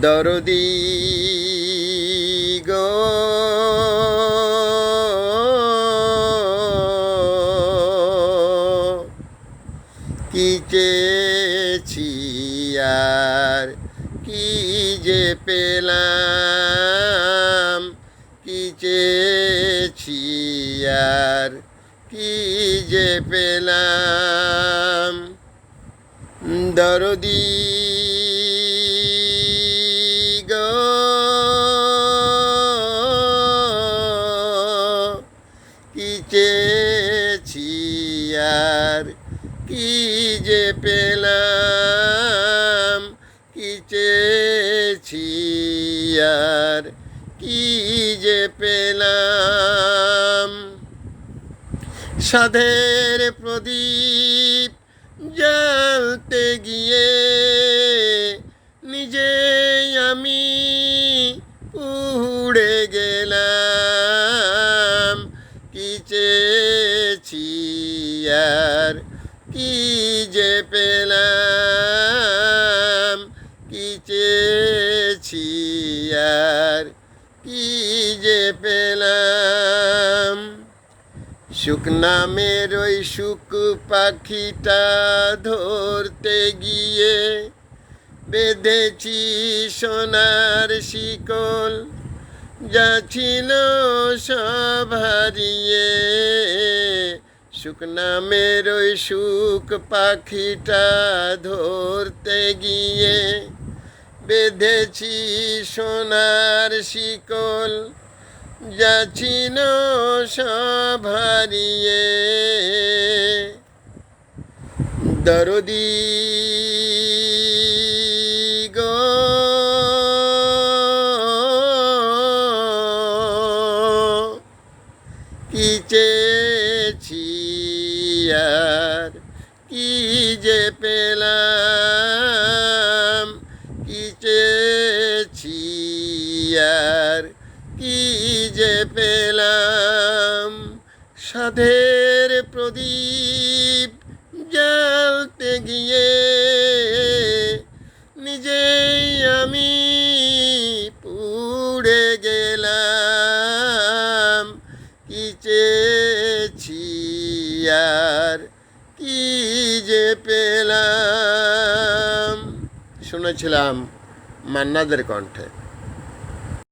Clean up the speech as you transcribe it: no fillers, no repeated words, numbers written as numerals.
দরদি গো কি চেয়েছি আর কি যে পেলাম, কি চেয়েছি আর কি যে পেলাম। দরদি গো কি চেয়েছি আর কি যে পেলাম, কি চেয়েছি আর কি যে পেলাম। সাধের প্রদীপ জ্বালতে গিয়ে নিজেই আমি উড়ে গেলাম, কি চেয়েছি আর কি যে পেলাম, কি চেয়েছি আর কি যে পেলাম। সুখ নামের ওই সুখ পাখিটা ধরতে গিয়ে বেঁধেছি সোনার শিকল, যা ছিল সব হারিয়ে। সুখ নামের ওই সুখ পাখিটা ধরতে গিয়ে বেঁধেছি সোনার শিকল, যা ছিল সব হারিয়ে। দরদি গো কি চেয়েছি আর কি যে পেলাম, কি চেয়েছি আর কি যে পেলাম। সাধের প্রদীপ জ্বালতে গিয়ে নিজেই আমি পুড়ে গেলাম, কি চেয়েছি আর কি যে পেলাম। শুনেছিলাম মান্নাদের কণ্ঠে।